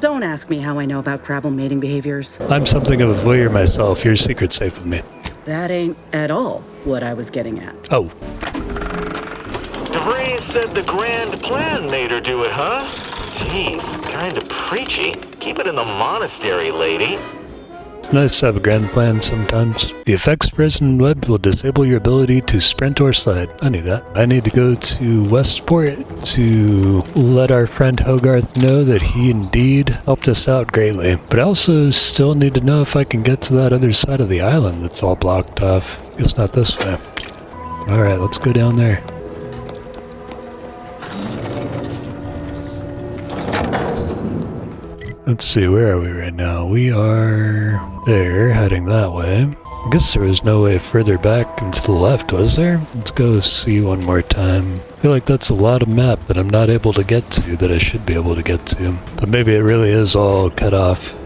Don't ask me how I know about Crabble mating behaviors. I'm something of a voyeur myself. Your secret's safe with me. That ain't at all what I was getting at. Oh. DeVries said the grand plan made her do it, huh? Jeez, kinda preachy. Keep it in the monastery, lady. It's nice to have a grand plan sometimes. The effects present in web will disable your ability to sprint or slide. I knew that. I need to go to Westport to let our friend Hogarth know that he indeed helped us out greatly. But I also still need to know if I can get to that other side of the island that's all blocked off. It's not this way. Alright, let's go down there. Let's see, where are we right now? We are there, heading that way. I guess there was no way further back and to the left, was there? Let's go see one more time. I feel like that's a lot of map that I'm not able to get to that I should be able to get to. But maybe it really is all cut off.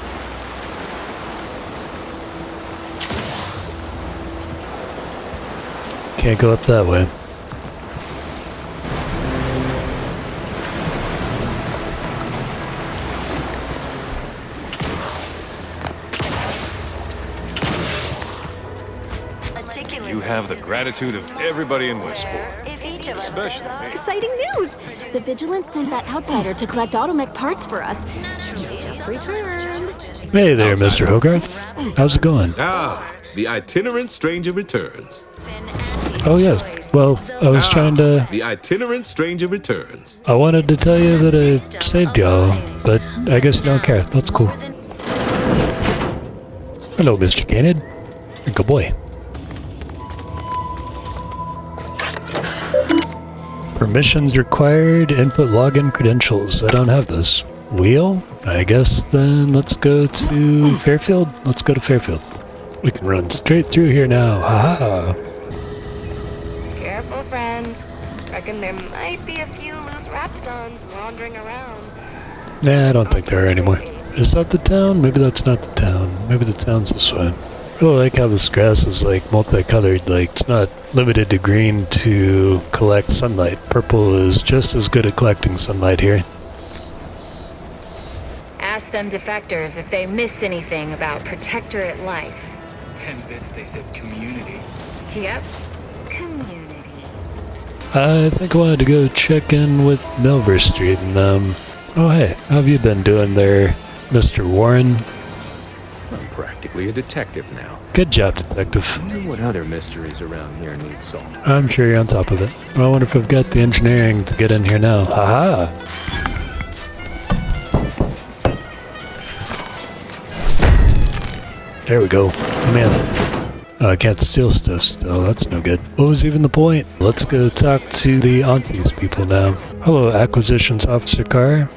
Can't go up that way. You have the gratitude of everybody in Westport. Especially me. Exciting news! The Vigilance sent that outsider to collect automech parts for us. He just returned. Hey there, Mr. Hogarth. How's it going? Ah, the itinerant stranger returns. Oh, yes. Well, I was trying to... The itinerant stranger returns. I wanted to tell you that I saved y'all, but I guess you don't care. That's cool. Hello, Mr. Canid. Good boy. Permissions required, input login credentials. I don't have this. Wheel? I guess then let's go to Fairfield. Let's go to Fairfield. We can run straight through here now. Haha. Careful, friend. Reckon there might be a few loose raptidons wandering around. Nah, I don't think there are anymore. Is that the town? Maybe that's not the town. Maybe the town's this way. I really like how this grass is like multicolored, like it's not limited to green to collect sunlight. Purple is just as good at collecting sunlight here. Ask them defectors if they miss anything about Protectorate life. 10 bits, they said community. Yep, community. I think I wanted to go check in with Milverstreet and oh hey, how have you been doing there, Mr. Warren? I'm practically a detective now. Good job, detective. I wonder what other mysteries around here need solved. I'm sure you're on top of it. I wonder if I've got the engineering to get in here now. Haha! There we go. Man. I can't steal stuff still. That's no good. What was even the point? Let's go talk to the Aunties people now. Hello, Acquisitions Officer Carr.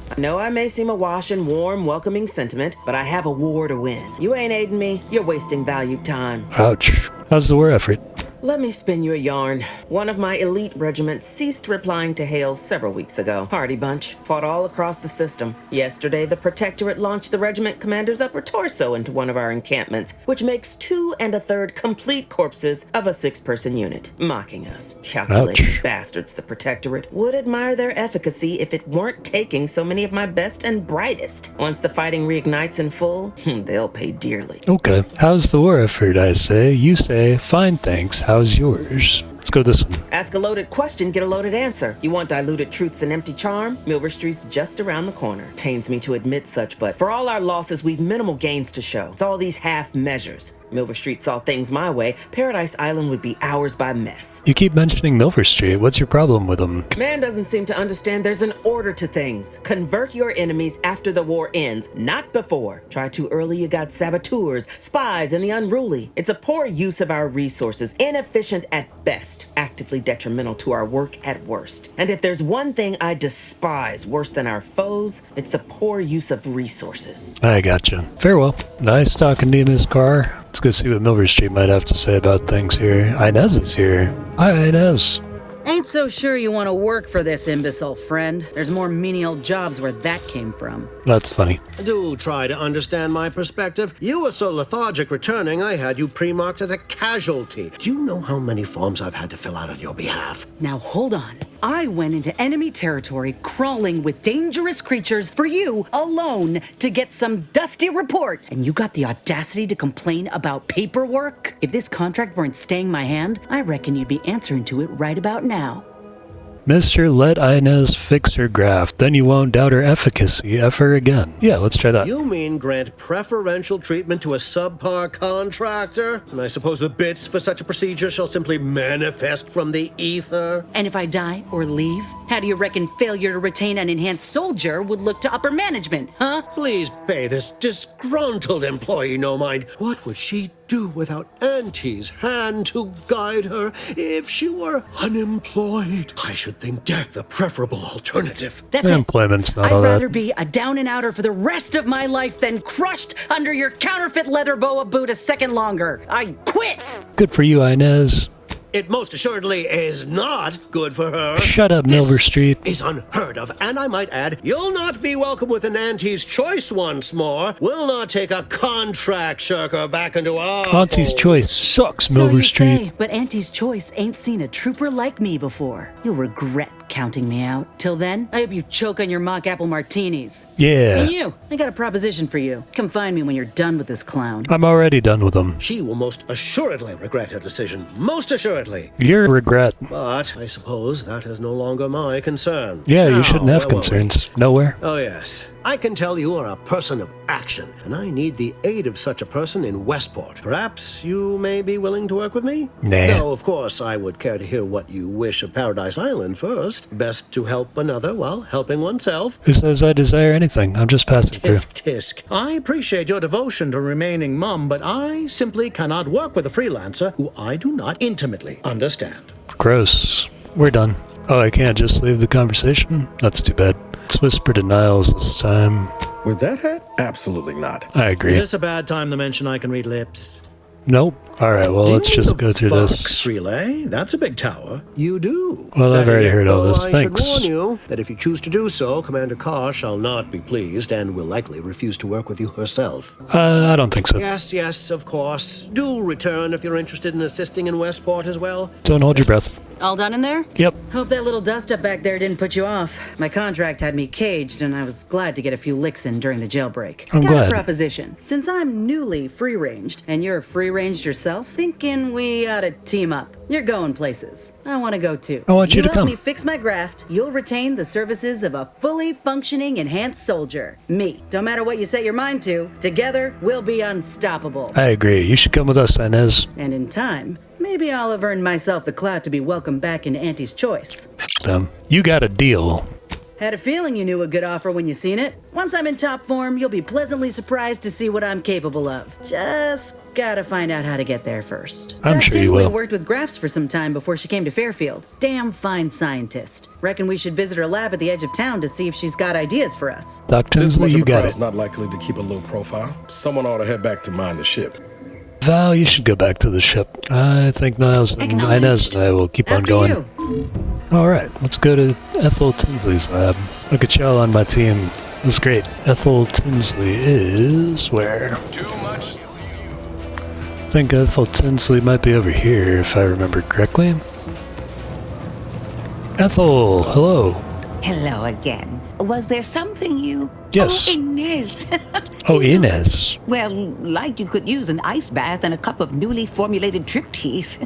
I know I may seem awash in warm, welcoming sentiment, but I have a war to win. You ain't aiding me. You're wasting valued time. Ouch. How's the war effort? Let me spin you a yarn. One of my elite regiments ceased replying to hails several weeks ago. Hardy bunch. Fought all across the system. Yesterday, the Protectorate launched the regiment commander's upper torso into one of our encampments, which makes 2 1/3 complete corpses of a 6-person unit. Mocking us. Calculated Ouch. bastards, the Protectorate. Would admire their efficacy if it weren't taking so many of my best and brightest. Once the fighting reignites in full, they'll pay dearly. Okay. How's the war effort, I say? You say, fine, thanks. How's yours? Let's go this one. Ask a loaded question, get a loaded answer. You want diluted truths and empty charm? Milverstreet's just around the corner. Pains me to admit such, but for all our losses, we've minimal gains to show. It's all these half measures. Milverstreet saw things my way, Paradise Island would be ours by mess. You keep mentioning Milverstreet. What's your problem with them? Man doesn't seem to understand there's an order to things. Convert your enemies after the war ends, not before. Try too early, you got saboteurs, spies, and the unruly. It's a poor use of our resources, inefficient at best, actively detrimental to our work at worst. And if there's one thing I despise worse than our foes, it's the poor use of resources. I gotcha. Farewell. Nice talking to you, Miss Carr. Let's go see what Milverstreet might have to say about things here. Inez is here. Hi, Inez. Ain't so sure you want to work for this imbecile, friend. There's more menial jobs where that came from. That's funny. Do try to understand my perspective. You were so lethargic returning, I had you pre-marked as a casualty. Do you know how many forms I've had to fill out on your behalf? Now hold on. I went into enemy territory crawling with dangerous creatures for you alone to get some dusty report. And you got the audacity to complain about paperwork? If this contract weren't staying my hand, I reckon you'd be answering to it right about now. Mr. Let Inez fix her graft, then you won't doubt her efficacy ever again. Yeah, let's try that. You mean grant preferential treatment to a subpar contractor? And I suppose the bits for such a procedure shall simply manifest from the ether? And if I die or leave, how do you reckon failure to retain an enhanced soldier would look to upper management, huh? Please pay this disgruntled employee no mind. What would she do without Auntie's hand to guide her if she were unemployed? I should think death a preferable alternative. That's it. Employment's not I'd all that. rather be a down and outer for the rest of my life than crushed under your counterfeit leather boa boot a second longer. I quit! Good for you, Inez. It most assuredly is not good for her. Shut up, Milverstreet. Is unheard of, and I might add, you'll not be welcome with an Auntie's choice once more. We'll not take a contract shirker back into our Auntie's fold. choice sucks, So you Milverstreet. say, but Auntie's choice ain't seen a trooper like me before. You'll regret counting me out. Till then, I hope you choke on your mock apple martinis. Yeah. And you, I got a proposition for you. Come find me when you're done with this clown. I'm already done with them. She will most assuredly regret her decision. Most assuredly. Your regret. But I suppose that is no longer my concern. Yeah, Now, you shouldn't have where were we? concerns. Nowhere. Oh, yes. I can tell you are a person of action, and I need the aid of such a person in Westport. Perhaps you may be willing to work with me? Nah. Though, of course, I would care to hear what you wish of Paradise Island first. Best to help another while helping oneself. Who says I desire anything? I'm just passing through. Tisk, tisk. I appreciate your devotion to remaining mum, but I simply cannot work with a freelancer who I do not intimately understand. Gross. We're done. Oh, I can't just leave the conversation? That's too bad. Let's whisper to Niles this time. With that hat? Absolutely not. I agree. Is this a bad time to mention I can read lips? Nope. Alright, well, let's just go through this. Fox relay? That's a big tower. You do. Well, I've already heard all Though this. I Thanks. should warn you that if you choose to do so, Commander Carr shall not be pleased and will likely refuse to work with you herself. I don't think so. Yes, of course. Do return if you're interested in assisting in Westport as well. Don't hold your breath. All done in there? Yep. Hope that little dust up back there didn't put you off. My contract had me caged, and I was glad to get a few licks in during the jailbreak. I'm Got glad. a proposition. Since I'm newly free-ranged, and you're free-ranged yourself, thinking we ought to team up. You're going places. I want to go too. I want you to help come. me fix my graft, you'll retain the services of a fully functioning enhanced soldier. Me. Don't matter what you set your mind to, together we'll be unstoppable. I agree. You should come with us, Inez. And in time, maybe I'll have earned myself the clout to be welcomed back into Auntie's choice. You got a deal. Had a feeling you knew a good offer when you seen it. Once I'm in top form, you'll be pleasantly surprised to see what I'm capable of. Just gotta find out how to get there first. I'm Doc sure you Tinsley will. worked with Grafts for some time before she came to Fairfield. Damn fine scientist. Reckon we should visit her lab at the edge of town to see if she's got ideas for us. Doc This Tinsley, much you of a got crowd's it. not likely to keep a low profile. Someone ought to head back to mind the ship. Val, you should go back to the ship. I think Niles and Inez and I will keep on going. You. Alright, let's go to Ethel Tinsley's lab. Look at y'all on my team. It was great. Ethel Tinsley is where? I think Ethel Tinsley might be over here, if I remember correctly. Ethel, hello. Hello again. Was there something you... Yes. Oh, Inez. Oh, Inez. Well, like you could use an ice bath and a cup of newly formulated trip teas.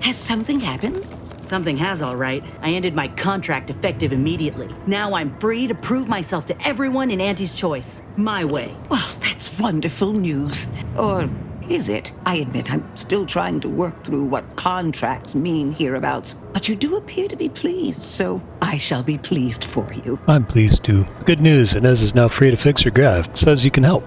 Has something happened? Something has, all right. I ended my contract effective immediately. Now I'm free to prove myself to everyone in Auntie's choice. My way. Well, that's wonderful news. Or is it? I admit I'm still trying to work through what contracts mean hereabouts. But you do appear to be pleased, so I shall be pleased for you. I'm pleased to. Good news, Inez is now free to fix her graft. Says you can help.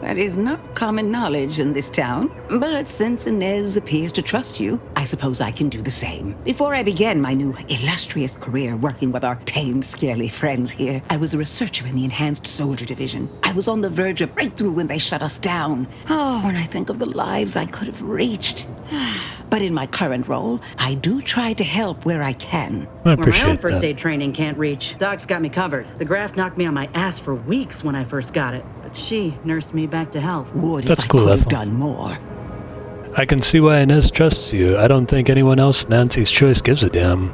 That is not common knowledge in this town. But since Inez appears to trust you, I suppose I can do the same. Before I began my new illustrious career working with our tame, scaly friends here, I was a researcher in the Enhanced Soldier Division. I was on the verge of breakthrough when they shut us down. Oh, when I think of the lives I could have reached. But in my current role, I do try to help where I can. I Where my own appreciate first that. aid training can't reach. Doc's got me covered. The graft knocked me on my ass for weeks when I first got it, but she nursed me back to health. Would That's if cool, I could have Ethel. done more. I can see why Inez trusts you. I don't think anyone else in Nancy's choice gives a damn.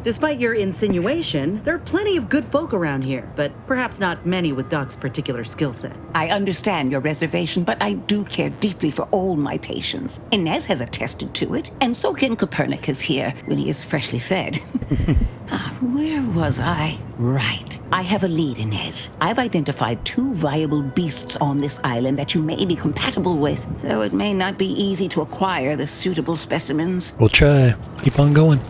Despite your insinuation, there are plenty of good folk around here, but perhaps not many with Doc's particular skill set. I understand your reservation, but I do care deeply for all my patients. Inez has attested to it, and so can Copernicus here when he is freshly fed. Where was I? Right. I have a lead, Inez. I've identified 2 viable beasts on this island that you may be compatible with, though it may not be easy to acquire the suitable specimens. We'll try. Keep on going.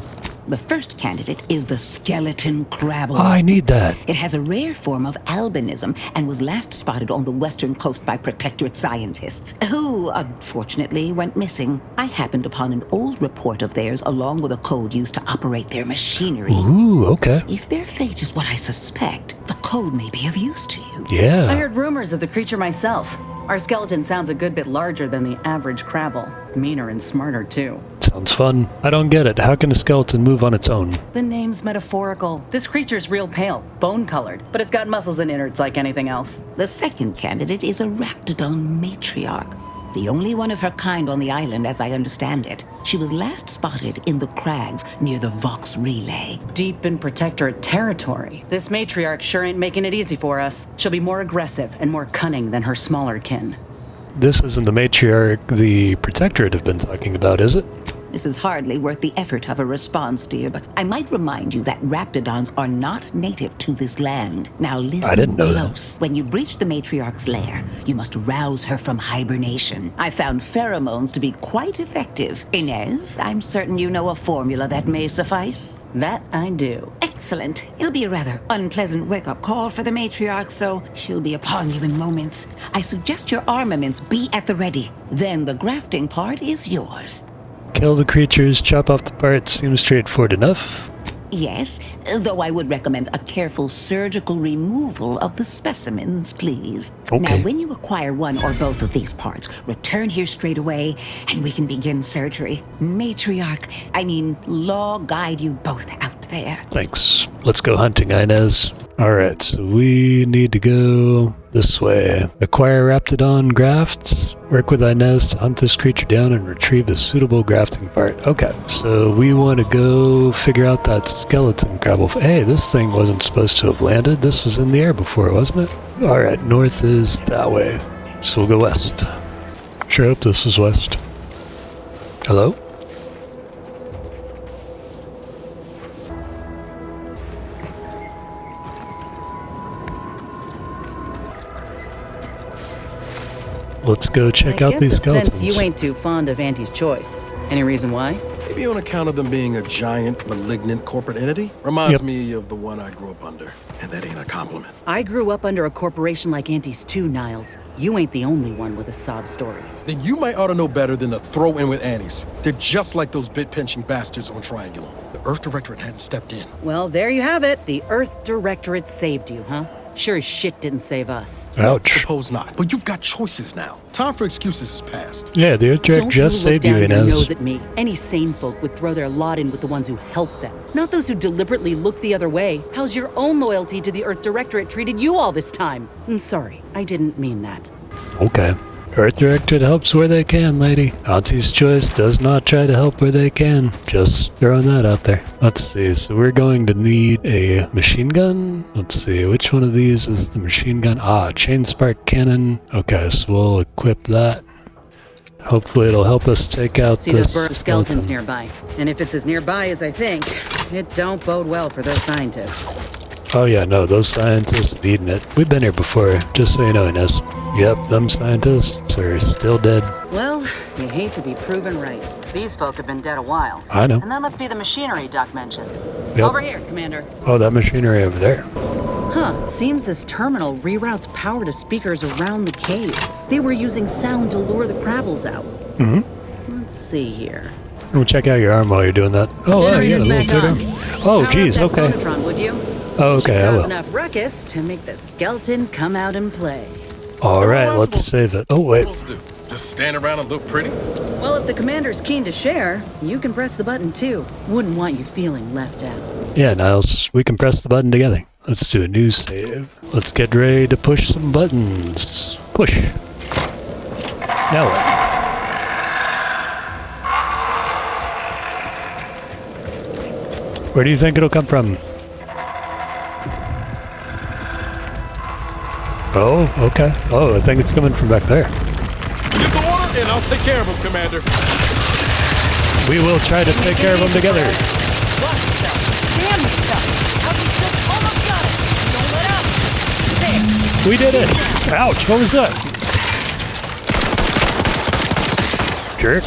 The first candidate is the skeleton crabble. I need that. It has a rare form of albinism and was last spotted on the western coast by protectorate scientists, who, unfortunately, went missing. I happened upon an old report of theirs along with a code used to operate their machinery. Ooh, okay. If their fate is what I suspect, the code may be of use to you. Yeah. I heard rumors of the creature myself. Our skeleton sounds a good bit larger than the average Crabble. Meaner and smarter, too. Sounds fun. I don't get it. How can a skeleton move on its own? The name's metaphorical. This creature's real pale, bone-colored, but it's got muscles and innards like anything else. The second candidate is a Raptidon Matriarch. The only one of her kind on the island, as I understand it. She was last spotted in the crags near the Vox Relay. Deep in Protectorate territory. This matriarch sure ain't making it easy for us. She'll be more aggressive and more cunning than her smaller kin. This isn't the matriarch the Protectorate have been talking about, is it? This is hardly worth the effort of a response, dear, but I might remind you that Raptidons are not native to this land. Now listen I didn't know close. When you breach the matriarch's lair, you must rouse her from hibernation. I found pheromones to be quite effective. Inez, I'm certain you know a formula that may suffice. That I do. Excellent. It'll be a rather unpleasant wake-up call for the matriarch, so she'll be upon you in moments. I suggest your armaments be at the ready. Then the grafting part is yours. Kill the creatures, chop off the parts, seems straightforward enough. Yes, though I would recommend a careful surgical removal of the specimens, please. Okay. Now, when you acquire one or both of these parts, return here straight away, and we can begin surgery. Law guide you both out there. Thanks. Let's go hunting, Inez. Alright, so we need to go this way. Acquire Raptidon grafts. Work with Inez to hunt this creature down and retrieve a suitable grafting part. Okay, so we want to go figure out that skeleton Crabble. Hey, this thing wasn't supposed to have landed. This was in the air before, wasn't it? Alright, north is that way. So we'll go west. Sure hope this is west. Hello? Let's go check out these skeletons. Sense you ain't too fond of Auntie's choice. Any reason why? Maybe on account of them being a giant, malignant corporate entity. Reminds me of the one I grew up under. And that ain't a compliment. I grew up under a corporation like Auntie's too, Niles. You ain't the only one with a sob story. Then you might ought to know better than to throw in with Annie's. They're just like those bit-pinching bastards on Triangulum. The Earth Directorate hadn't stepped in. Well, there you have it. The Earth Directorate saved you, huh? Sure as shit didn't save us. Ouch. Suppose not. But you've got choices now. Time for excuses is past. Yeah, the Earth Director just saved you, Inez. Don't you look down your nose at me. Any sane folk would throw their lot in with the ones who help them. Not those who deliberately look the other way. How's your own loyalty to the Earth Directorate treated you all this time? I'm sorry, I didn't mean that. Okay. Earth Directorate helps where they can, lady. Auntie's Choice does not try to help where they can. Just throwing that out there. Let's see, so we're going to need a machine gun. Let's see, which one of these is the machine gun? Chain spark cannon. Okay, so we'll equip that. Hopefully it'll help us take out See this those bird skeletons nearby. And if it's as nearby as I think, it don't bode well for those scientists. Oh yeah, no, those scientists needing it. We've been here before, just so you know, Inez. Yep, them scientists are still dead. Well, you hate to be proven right. These folk have been dead a while. I know. And that must be the machinery Doc mentioned. Yep. Over here, Commander. Oh, that machinery over there. Huh, seems this terminal reroutes power to speakers around the cave. They were using sound to lure the Crabbles out. Mm-hmm. Let's see here. We'll check out your arm while you're doing that. Oh, yeah, the little tutor. Oh, geez, okay. Phonotron, would you? Oh, okay, I will. Enough ruckus to make the skeleton come out and play. Alright, let's save it. Oh, wait. Just stand around and look pretty? Well, if the commander's keen to share, you can press the button too. Wouldn't want you feeling left out. Yeah, Niles, we can press the button together. Let's do a new save. Let's get ready to push some buttons. Push. Now what? Where do you think it'll come from? Oh, okay. Oh, I think it's coming from back there. Get the water and I'll take care of him, Commander. We will try to take care of them together. Damn stuff! How you just almost got it! Don't let up! There! We did it! Ouch, what was that? Jerk.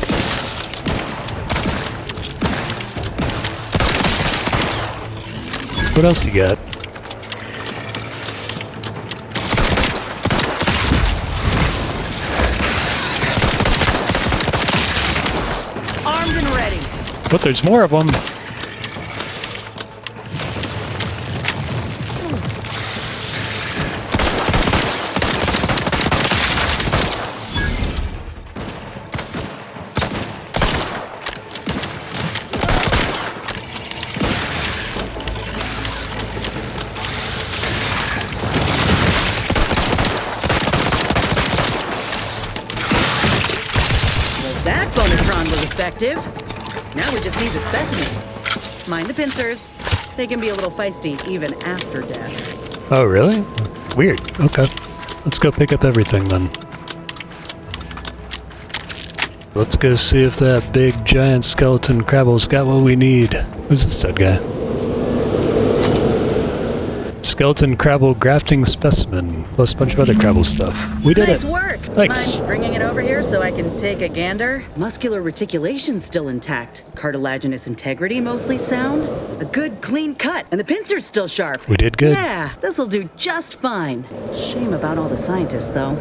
What else you got? Armed and ready. But there's more of them. Effective. Now we just need the specimens. Mind the pincers. They can be a little feisty even after death. Oh, really? Weird. Okay. Let's go pick up everything then. Let's go see if that big giant skeleton Crabble's got what we need. Who's this dead guy? Skeleton Crabble grafting specimen, plus a bunch of other Crabble stuff. We did nice it. Nice work. Thanks. Mind bringing it over here so I can take a gander? Muscular reticulation's still intact. Cartilaginous integrity mostly sound. A good clean cut, and the pincer's still sharp. We did good. Yeah, this'll do just fine. Shame about all the scientists, though.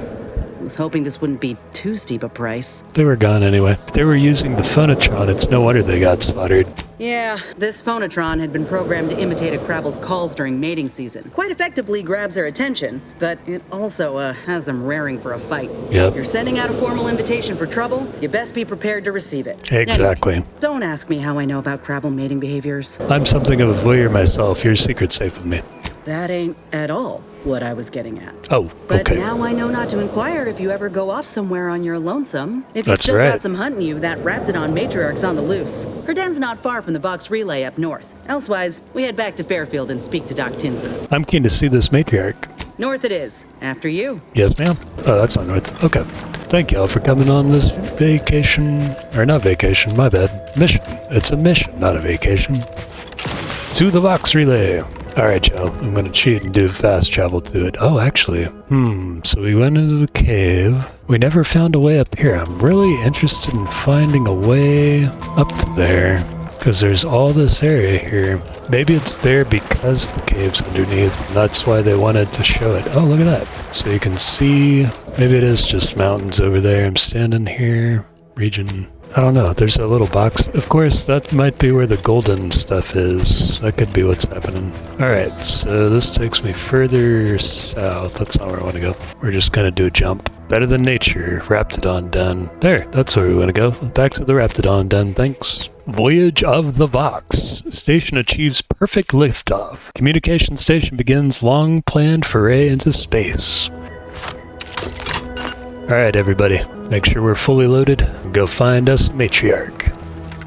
I was hoping this wouldn't be too steep a price. They were gone anyway. If they were using the phonotron, it's no wonder they got slaughtered. Yeah, this phonotron had been programmed to imitate a Crabble's calls during mating season. Quite effectively grabs their attention, but it also has them raring for a fight. Yep. If you're sending out a formal invitation for trouble, you best be prepared to receive it. Exactly. Anyway, don't ask me how I know about Crabble mating behaviors. I'm something of a voyeur myself. Your secret's safe with me. That ain't at all what I was getting at. Oh, But okay. now I know not to inquire if you ever go off somewhere on your lonesome. If you That's still right. got some hunting you, that Raptidon Matriarch's on the loose. Her den's not far from the Vox Relay up north. Elsewise, we head back to Fairfield and speak to Doc Tinsley. I'm keen to see this matriarch. North it is. After you. Yes, ma'am. Oh, that's on north. Okay. Thank y'all for coming on this vacation. Or not vacation, my bad. Mission. It's a mission, not a vacation. To the Vox Relay. Alright, y'all. I'm gonna cheat and do fast travel to it. Oh, actually. So we went into the cave. We never found a way up here. I'm really interested in finding a way up to there. Because there's all this area here. Maybe it's there because the cave's underneath. And that's why they wanted to show it. Oh, look at that. So you can see. Maybe it is just mountains over there. I'm standing here. Region. I don't know. There's a little box. Of course, that might be where the golden stuff is. That could be what's happening. Alright, so this takes me further south. That's not where I want to go. We're just gonna do a jump. Better than nature. Raptidon den. There, that's where we want to go. Back to the Raptidon den, thanks. Voyage of the Vox. Station achieves perfect liftoff. Communication station begins long-planned foray into space. Alright, everybody. Make sure we're fully loaded. Go find us a matriarch.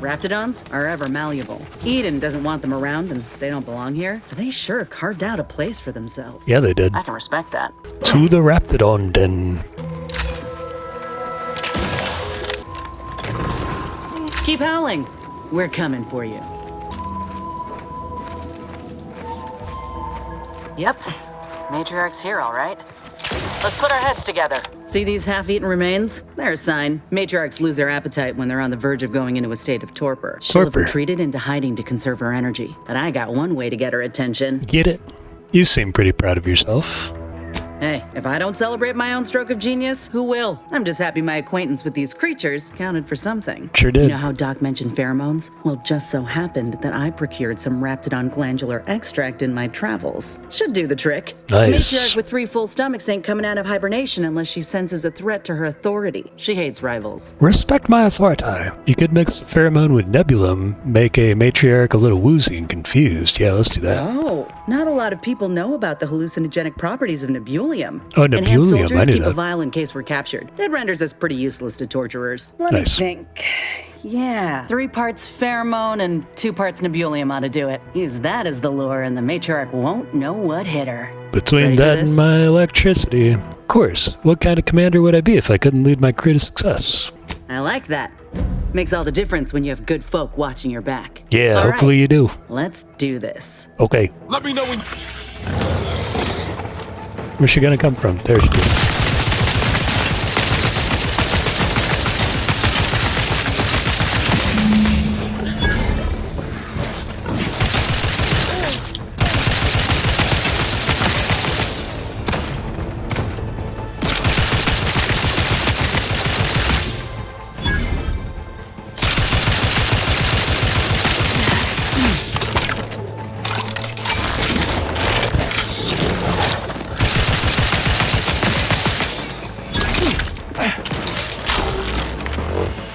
Raptidons are ever malleable. Eden doesn't want them around and they don't belong here. But they sure carved out a place for themselves. Yeah, they did. I can respect that. To the Raptidon den. Keep howling. We're coming for you. Yep. Matriarch's here, all right. Let's put our heads together. See these half-eaten remains? They're a sign. Matriarchs lose their appetite when they're on the verge of going into a state of torpor. She'll have retreated into hiding to conserve her energy. But I got one way to get her attention. Get it? You seem pretty proud of yourself. Hey, if I don't celebrate my own stroke of genius, who will? I'm just happy my acquaintance with these creatures counted for something. Sure did. You know how Doc mentioned pheromones? Well, just so happened that I procured some Raptidon glandular extract in my travels. Should do the trick. Nice. Matriarch with 3 full stomachs ain't coming out of hibernation unless she senses a threat to her authority. She hates rivals. Respect my authority. You could mix a pheromone with nebulum, make a matriarch a little woozy and confused. Yeah, let's do that. Oh, not a lot of people know about the hallucinogenic properties of nebulum. Oh, Enhanced Nebulium, soldiers I knew keep a that. vial in case we're captured. It renders us pretty useless to torturers. Let me Nice. think. yeah. 3 parts pheromone and 2 parts nebulium ought to do it. Use that as the lure and the matriarch won't know what hit her. Between Ready for that this? and my electricity. Of course, what kind of commander would I be if I couldn't lead my crew to success? I like that. Makes all the difference when you have good folk watching your back. Yeah, All hopefully right, you do. let's do this. Okay. Let me know when... Where's she gonna come from? There she is.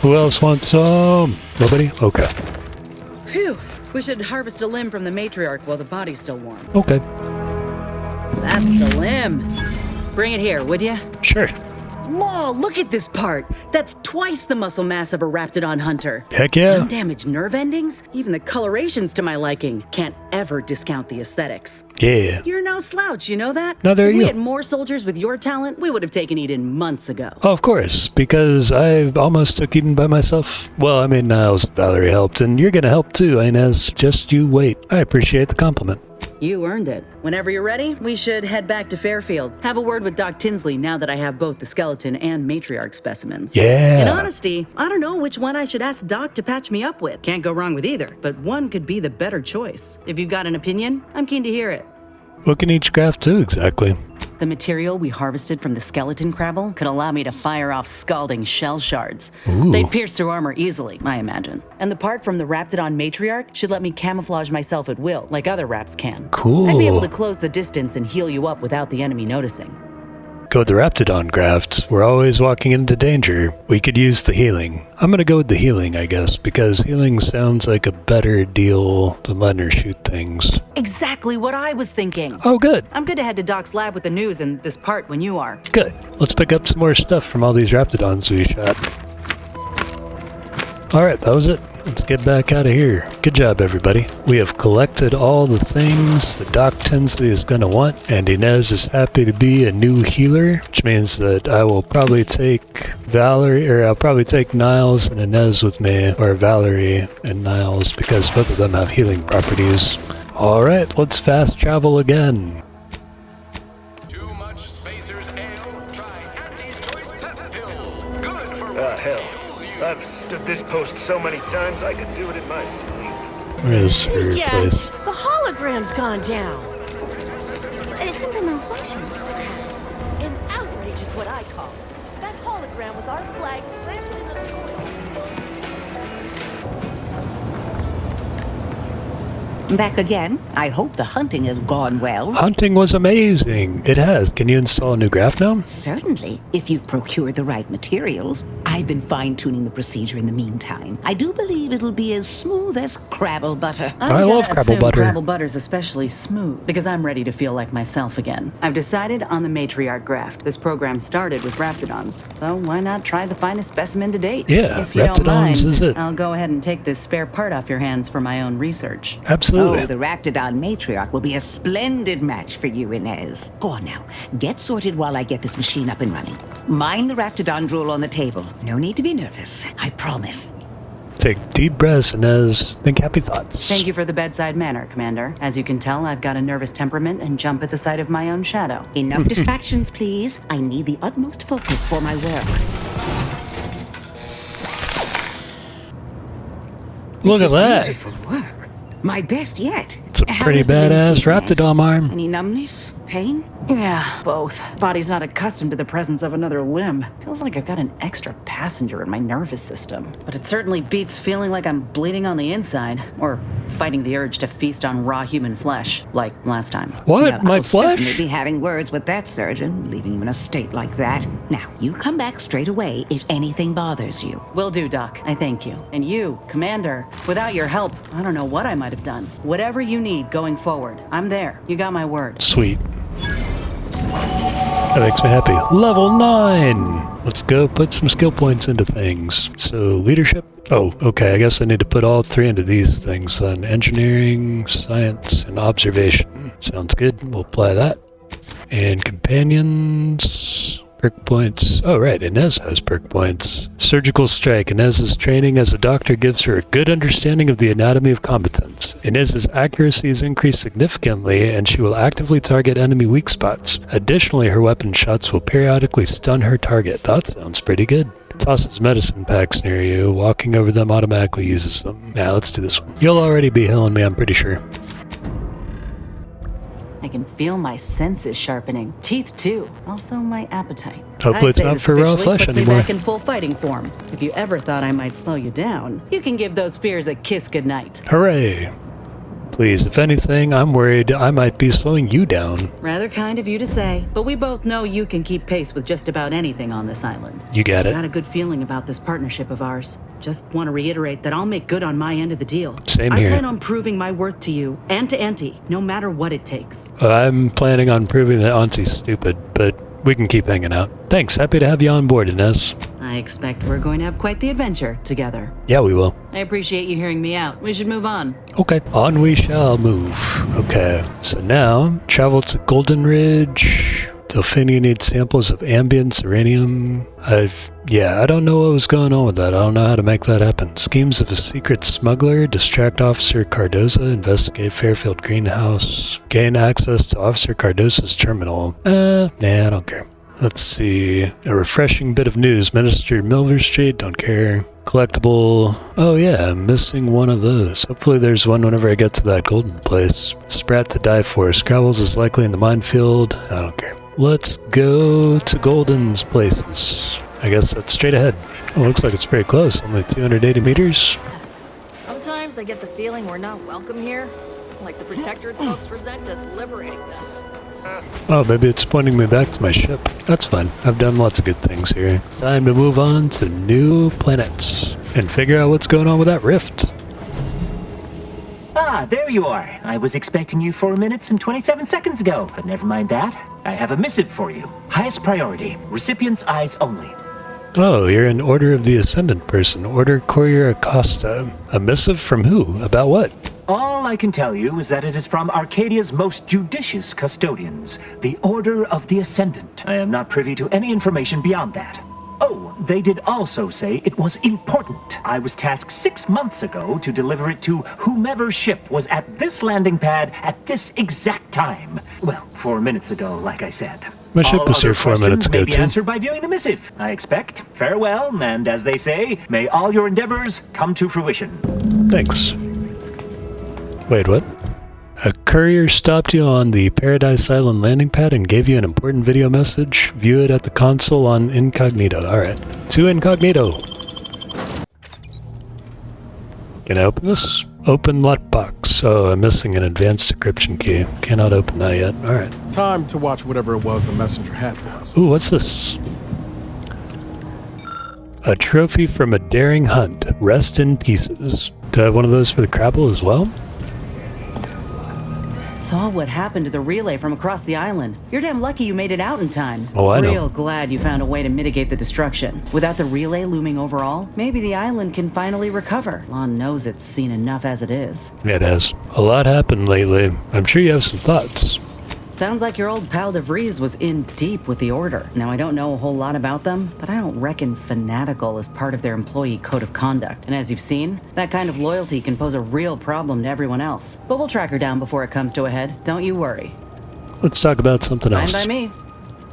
Who else wants some? Nobody? Okay. Phew. We should harvest a limb from the matriarch while the body's still warm. Okay. That's the limb. Bring it here, would ya? Sure. Law, look at this part. That's twice the muscle mass of a Raptidon hunter. Heck yeah. Undamaged nerve endings? Even the coloration's to my liking. Can't ever discount the aesthetics. Yeah. You're no slouch, you know that? Neither are If we you. had more soldiers with your talent, we would have taken Eden months ago. Oh, of course, because I almost took Eden by myself. Well, I mean, Niles and Valerie helped, and you're gonna help too, Inez. Just you wait. I appreciate the compliment. You earned it. Whenever you're ready, we should head back to Fairfield. Have a word with Doc Tinsley now that I have both the skeleton and matriarch specimens. Yeah. In honesty, I don't know which one I should ask Doc to patch me up with. Can't go wrong with either, but one could be the better choice. If you've got an opinion, I'm keen to hear it. What can each craft do exactly? The material we harvested from the skeleton crabble could allow me to fire off scalding shell shards. Ooh. They'd pierce through armor easily, I imagine. And the part from the Raptidon matriarch should let me camouflage myself at will, like other Raps can. Cool. I'd be able to close the distance and heal you up without the enemy noticing. Go with the Raptidon craft. We're always walking into danger. We could use the healing. I'm gonna go with the healing, I guess, because healing sounds like a better deal than letting her shoot things. Exactly what I was thinking. Oh, good. I'm good to head to Doc's lab with the news and this part when you are. Good. Let's pick up some more stuff from all these Raptidons we shot. Alright, that was it. Let's get back out of here. Good job, everybody. We have collected all the things that Doc Tinsley is going to want, and Inez is happy to be a new healer, which means that I will probably take I'll probably take Niles and Inez with me, or Valerie and Niles, because both of them have healing properties. Alright, let's fast travel again. Too much Spacer's Ale? Try Auntie's Choice Pep Pills. Good for Hell. I've stood this post so many times I could do it in my sleep. Where is her place? The hologram's gone down. A simple malfunction, perhaps. An outrage is what I call it. That hologram was our flag planted in the soil. Back again. I hope the hunting has gone well. Hunting was amazing. It has. Can you install a new graph now? Certainly, if you've procured the right materials. I've been fine-tuning the procedure in the meantime. I do believe it'll be as smooth as Crabble butter. I love Crabble butter. Crabble butter's especially smooth because I'm ready to feel like myself again. I've decided on the matriarch graft. This program started with Raptidons, so why not try the finest specimen to date? Yeah, if you don't mind, Raptidons is it. I'll go ahead and take this spare part off your hands for my own research. Absolutely. Oh, the Raptidon matriarch will be a splendid match for you, Inez. Go on now. Get sorted while I get this machine up and running. Mind the Raptidon drool on the table. No need to be nervous. I promise. Take deep breaths, Inez. Think happy thoughts. Thank you for the bedside manner, Commander. As you can tell, I've got a nervous temperament and jump at the sight of my own shadow. Enough distractions, please. I need the utmost focus for my work. Look at that. Beautiful work. My best yet. It's a How pretty is the limb badass feeling, Inez? Raptidon arm. Any numbness? Pain? Yeah, both. Body's not accustomed to the presence of another limb. Feels like I've got an extra passenger in my nervous system. But it certainly beats feeling like I'm bleeding on the inside, or fighting the urge to feast on raw human flesh, like last time. What? Well, My I'll flesh? certainly be having words with that surgeon, leaving you in a state like that. Now, you come back straight away if anything bothers you. Will do, Doc. I thank you. And you, Commander, without your help, I don't know what I might have done. Whatever you need going forward, I'm there. You got my word. Sweet. That makes me happy. Level 9! Let's go put some skill points into things. So, leadership. Oh, okay, I guess I need to put all 3 into these things then. Engineering, science, and observation. Sounds good. We'll apply that. And companions... Perk points. Oh, right. Inez has perk points. Surgical strike. Inez's training as a doctor gives her a good understanding of the anatomy of combatants. Inez's accuracy is increased significantly, and she will actively target enemy weak spots. Additionally, her weapon shots will periodically stun her target. That sounds pretty good. Tosses medicine packs near you. Walking over them automatically uses them. Now, let's do this one. You'll already be healing me, I'm pretty sure. I can feel my senses sharpening. Teeth, too. Also, my appetite. Hopefully it's not for raw flesh puts anymore. Me back in full fighting form. If you ever thought I might slow you down, you can give those fears a kiss goodnight. Hooray! Please, if anything, I'm worried I might be slowing you down. Rather kind of you to say, but we both know you can keep pace with just about anything on this island. You got it. Got a good feeling about this partnership of ours. Just want to reiterate that I'll make good on my end of the deal. Same I here. plan on proving my worth to you and to Auntie, no matter what it takes. I'm planning on proving that Auntie's stupid, but we can keep hanging out. Thanks, happy to have you on board, Inez. I expect we're going to have quite the adventure together. Yeah, we will. I appreciate you hearing me out. We should move on. Okay, on we shall move. Okay, so now, travel to Golden Ridge. Delphinium needs samples of ambience, uranium. I don't know what was going on with that. I don't know how to make that happen. Schemes of a secret smuggler, distract Officer Cardoza, investigate Fairfield greenhouse, gain access to Officer Cardoza's terminal. Nah, I don't care. Let's see. A refreshing bit of news. Minister Milverstreet, don't care. Collectible. Oh yeah, I'm missing one of those. Hopefully there's one whenever I get to that golden place. Sprat to die for. Scrabbles is likely in the minefield. I don't care. Let's go to Golden's places. I guess that's straight ahead. Oh, looks like it's pretty close. Only 280 meters. Sometimes I get the feeling we're not welcome here. Like the Protectorate folks resent us liberating them. Oh, maybe it's pointing me back to my ship. That's fine. I've done lots of good things here. It's time to move on to new planets and figure out what's going on with that rift. Ah, there you are. I was expecting you 4 minutes and 27 seconds ago, but never mind that. I have a missive for you. Highest priority. Recipient's eyes only. Oh, you're an Order of the Ascendant person. Order Courier Acosta. A missive from who? About what? All I can tell you is that it is from Arcadia's most judicious custodians, the Order of the Ascendant. I am not privy to any information beyond that. Oh, they did also say it was important. I was tasked 6 months ago to deliver it to whomever ship was at this landing pad at this exact time. Well, 4 minutes ago, like I said. My ship was here 4 minutes ago, may be too. answered by viewing the missive, I expect. Farewell, and as they say, may all your endeavors come to fruition. Thanks. Wait, what? A courier stopped you on the Paradise Island landing pad and gave you an important video message. View it at the console on incognito. Alright. To incognito. Can I open this? Open lockbox. Oh, I'm missing an advanced decryption key. Cannot open that yet. Alright. Time to watch whatever it was the messenger had for us. Ooh, what's this? A trophy from a daring hunt. Rest in pieces. Do I have one of those for the Crabble as well? Saw what happened to the relay from across the island. You're damn lucky you made it out in time. Oh, I know. Real glad you found a way to mitigate the destruction. Without the relay looming over all, maybe the island can finally recover. Lon knows it's seen enough as it is. It has. A lot happened lately. I'm sure you have some thoughts. Sounds like your old pal DeVries was in deep with the Order. Now, I don't know a whole lot about them, but I don't reckon fanatical is part of their employee code of conduct. And as you've seen, that kind of loyalty can pose a real problem to everyone else. But we'll track her down before it comes to a head. Don't you worry. Let's talk about something else. Fine by me.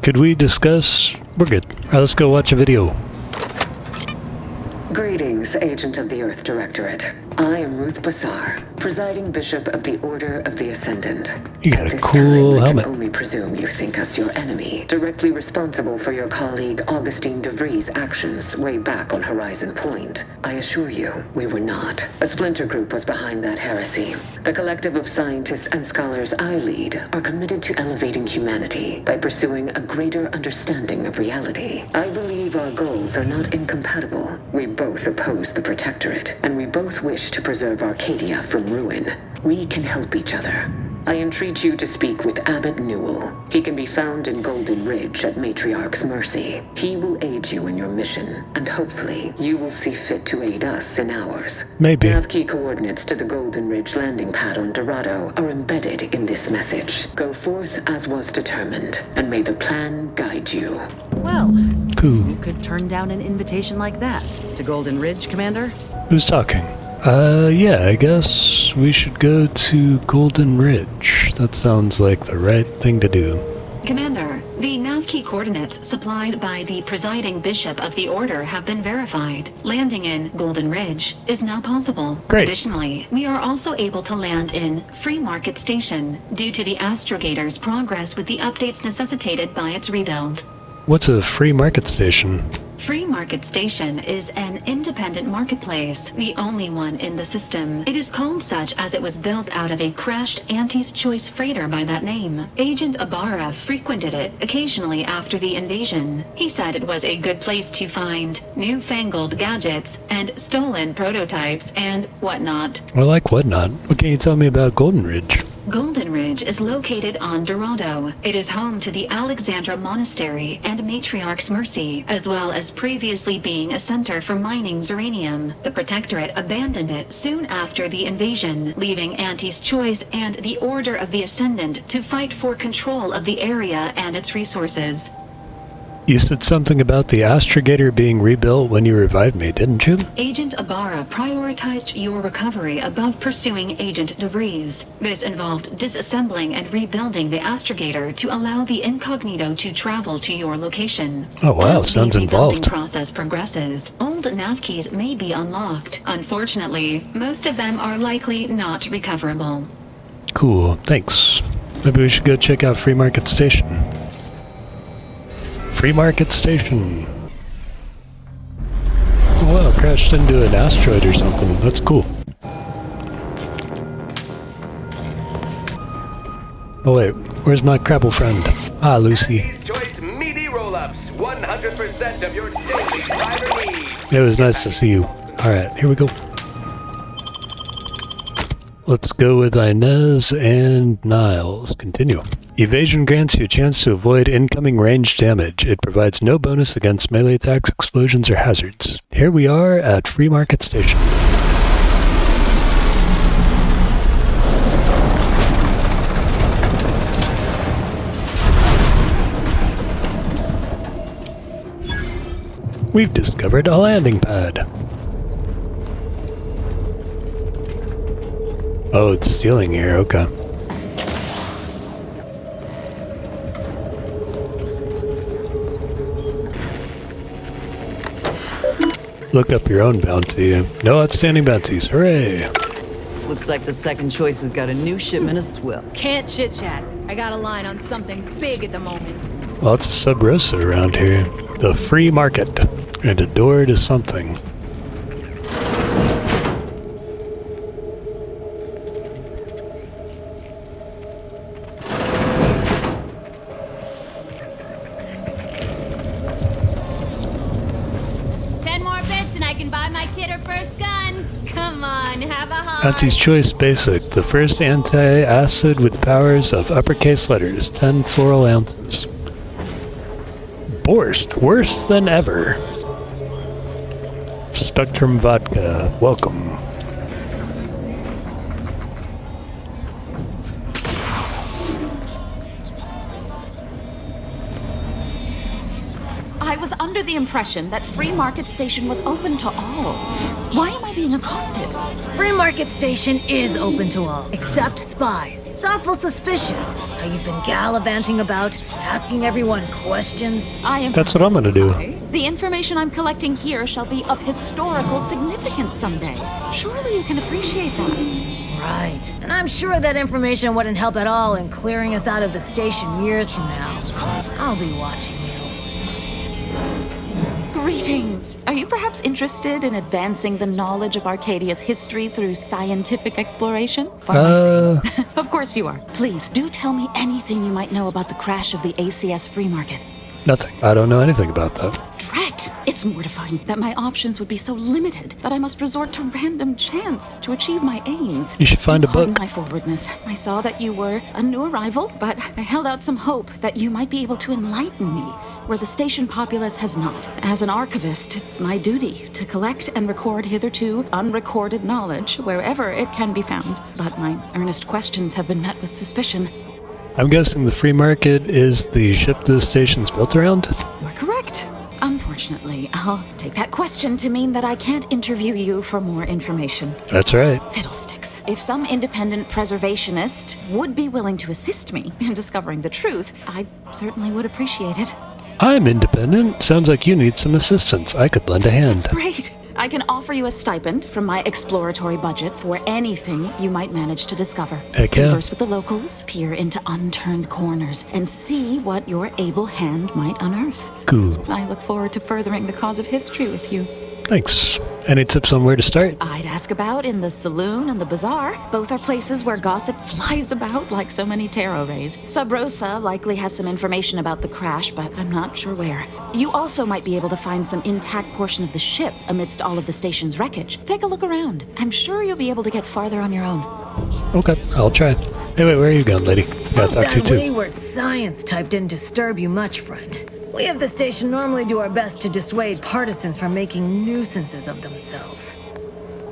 Could we discuss? We're good. All right, let's go watch a video. Greetings, Agent of the Earth Directorate. I am Ruth Basar, presiding Bishop of the Order of the Ascendant. You got At a this cool time, helmet. I can only presume you think us your enemy, directly responsible for your colleague Augustine DeVries' actions way back on Horizon Point. I assure you, we were not. A splinter group was behind that heresy. The collective of scientists and scholars I lead are committed to elevating humanity by pursuing a greater understanding of reality. I believe our goals are not incompatible. We both oppose the Protectorate, and we both wish to preserve Arcadia from ruin. We can help each other. I entreat you to speak with Abbot Newell. He can be found in Golden Ridge at Matriarch's mercy. He will aid you in your mission, and hopefully you will see fit to aid us in ours. Maybe. Nav key coordinates to the Golden Ridge landing pad on Dorado are embedded in this message. Go forth as was determined, and may the plan guide you. Well, cool. You could turn down an invitation like that to Golden Ridge, Commander. Who's talking? Yeah, I guess we should go to Golden Ridge. That sounds like the right thing to do. Commander, the nav key coordinates supplied by the presiding bishop of the Order have been verified. Landing in Golden Ridge is now possible. Great. Additionally, we are also able to land in Free Market Station due to the Astrogator's progress with the updates necessitated by its rebuild. What's a free market station? Free Market Station is an independent marketplace, the only one in the system. It is called such as it was built out of a crashed Auntie's Choice freighter by that name. Agent Ibarra frequented it occasionally after the invasion. He said it was a good place to find newfangled gadgets and stolen prototypes and whatnot. I like whatnot. What can you tell me about Golden Ridge? Golden Ridge is located on Dorado. It is home to the Alexandra Monastery and Matriarch's Mercy, as well as previously being a center for mining uranium. The Protectorate abandoned it soon after the invasion, leaving Auntie's Choice and the Order of the Ascendant to fight for control of the area and its resources. You said something about the Astrogator being rebuilt when you revived me, didn't you? Agent Ibarra prioritized your recovery above pursuing Agent DeVries. This involved disassembling and rebuilding the Astrogator to allow the Incognito to travel to your location. Oh wow, As sounds the rebuilding involved. process progresses, old nav keys may be unlocked. Unfortunately, most of them are likely not recoverable. Cool, thanks. Maybe we should go check out Free Market Station. Free Market Station. Oh wow, crashed into an asteroid or something. That's cool. Oh wait, where's my Crabble friend? Ah, Lucy. Choice meaty roll-ups, 100% of your daily fiber needs. It was nice to see you. Alright, here we go. Let's go with Inez and Niles. Continue. Evasion grants you a chance to avoid incoming ranged damage. It provides no bonus against melee attacks, explosions, or hazards. Here we are at Free Market Station. We've discovered a landing pad. Oh, it's stealing here, okay. Look up your own bounty. No outstanding bounties, hooray! Looks like the second choice has got a new shipment of swill. Can't chit-chat. I got a line on something big at the moment. Lots of Sub Rosa around here. The free market. And a door to something. Auntie's Choice Basic, the first anti-acid with powers of uppercase letters, 10 floral ounces. Borst, worse than ever. Spectrum Vodka, welcome. I was under the impression that Free Market Station was open to all. Why am I being accosted? Free Market Station is open to all, except spies. It's awful suspicious how you've been gallivanting about, asking everyone questions. I am. That's what I'm gonna do. The information I'm collecting here shall be of historical significance someday. Surely you can appreciate that. Right. And I'm sure that information wouldn't help at all in clearing us out of the station years from now. I'll be watching you. Greetings. Are you perhaps interested in advancing the knowledge of Arcadia's history through scientific exploration? What am I saying? Of course you are. Please, do tell me anything you might know about the crash of the ACS Free Market. Nothing. I don't know anything about that. Drat! It's It's mortifying that my options would be so limited that I must resort to random chance to achieve my aims. You should find a book. Pardon my forwardness. I saw that you were a new arrival, but I held out some hope that you might be able to enlighten me where the station populace has not. As an archivist, it's my duty to collect and record hitherto unrecorded knowledge wherever it can be found. But my earnest questions have been met with suspicion. I'm guessing the free market is the ship the station's built around? You're correct. Unfortunately, I'll take that question to mean that I can't interview you for more information. That's right. Fiddlesticks. If some independent preservationist would be willing to assist me in discovering the truth, I certainly would appreciate it. I'm independent. Sounds like you need some assistance. I could lend a hand. That's great. I can offer you a stipend from my exploratory budget for anything you might manage to discover. Heck yeah. Converse with the locals, peer into unturned corners, and see what your able hand might unearth. Cool. I look forward to furthering the cause of history with you. Thanks. Any tips on where to start? I'd ask about in the saloon and the bazaar. Both are places where gossip flies about like so many tarot rays. Sub Rosa likely has some information about the crash, but I'm not sure where. You also might be able to find some intact portion of the ship amidst all of the station's wreckage. Take a look around. I'm sure you'll be able to get farther on your own. Okay, I'll try. Hey, wait, where are you going, lady? Gotta talk to you That too. wayward science type didn't disturb you much, friend. We of the station normally do our best to dissuade partisans from making nuisances of themselves.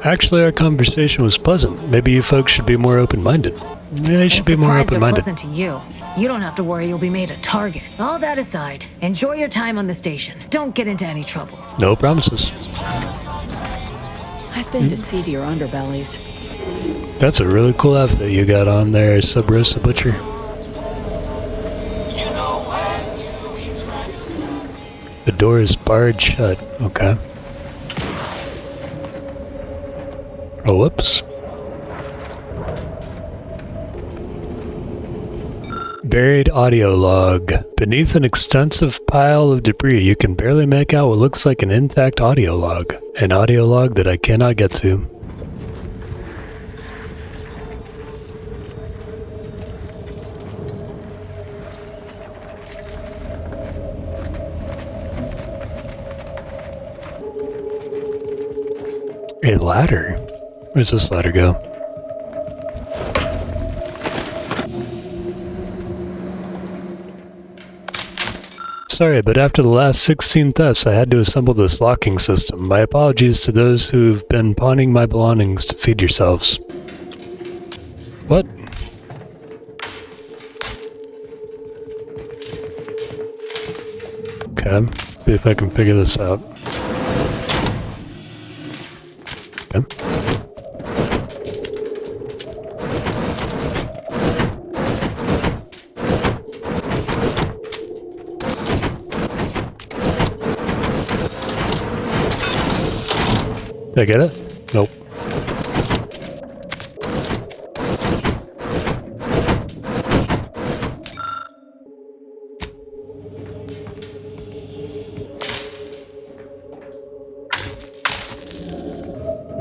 Actually, our conversation was pleasant. Maybe you folks should be more open-minded. Yeah, you should be more open-minded. Pleasant to you. You don't have to worry you'll be made a target. All that aside, enjoy your time on the station. Don't get into any trouble. No promises. I've been to seedier underbellies. That's a really cool outfit you got on there, Sub Rosa Butcher. The door is barred shut. Okay. Oh, whoops. Buried audio log. Beneath an extensive pile of debris, you can barely make out what looks like an intact audio log. An audio log that I cannot get to. A ladder? Where's this ladder go? Sorry, but after the last 16 thefts, I had to assemble this locking system. My apologies to those who've been pawning my belongings to feed yourselves. What? Okay, see if I can figure this out. Okay. Did I get it? Nope.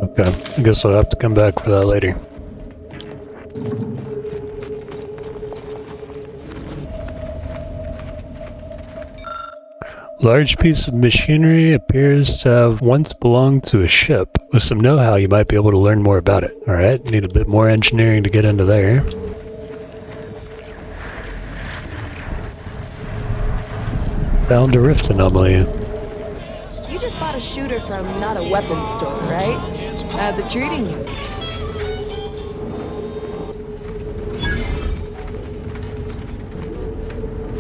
Okay, I guess I'll have to come back for that later. Large piece of machinery appears to have once belonged to a ship. With some know-how, you might be able to learn more about it. Alright, need a bit more engineering to get into there. Found a rift anomaly. You just bought a shooter from not a weapons store, right? How's it treating you?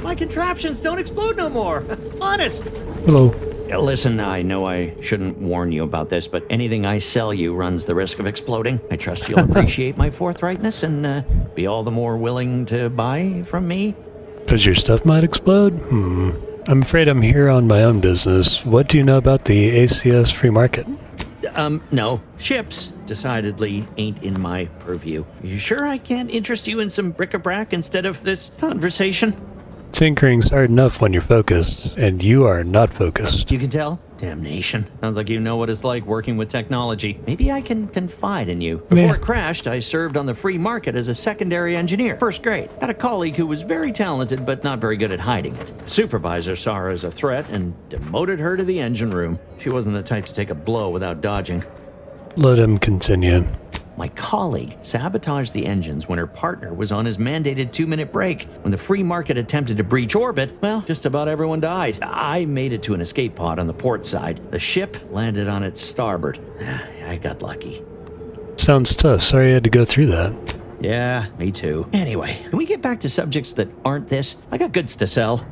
My contraptions don't explode no more. Honest. Hello. Listen, I know I shouldn't warn you about this, but anything I sell you runs the risk of exploding. I trust you'll appreciate my forthrightness and be all the more willing to buy from me. Does your stuff might explode? I'm afraid I'm here on my own business. What do you know about the ACS free market? No. Ships decidedly ain't in my purview. You sure I can't interest you in some bric-a-brac instead of this conversation? Tinkering's hard enough when you're focused, and you are not focused. You can tell? Damnation. Sounds like you know what it's like working with technology. Maybe I can confide in you. Before it crashed, I served on the free market as a secondary engineer. First grade. Had a colleague who was very talented, but not very good at hiding it. The supervisor saw her as a threat and demoted her to the engine room. She wasn't the type to take a blow without dodging. Let him continue. My colleague sabotaged the engines when her partner was on his mandated 2-minute break. When the free market attempted to breach orbit, well, just about everyone died. I made it to an escape pod on the port side. The ship landed on its starboard. I got lucky. Sounds tough. Sorry you had to go through that. Yeah, me too. Anyway, can we get back to subjects that aren't this? I got goods to sell.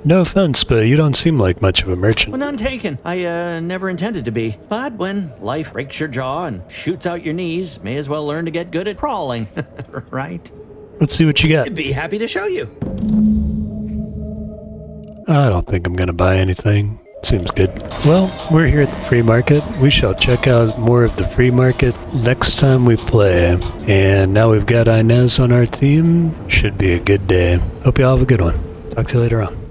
No offense, but you don't seem like much of a merchant. Well, none taken. I never intended to be. But when life breaks your jaw and shoots out your knees, may as well learn to get good at crawling, right? Let's see what you got. I'd be happy to show you. I don't think I'm gonna buy anything. Seems good. Well, we're here at the free market. We shall check out more of the free market next time we play. And now we've got Inez on our team. Should be a good day. Hope you all have a good one. Talk to you later on.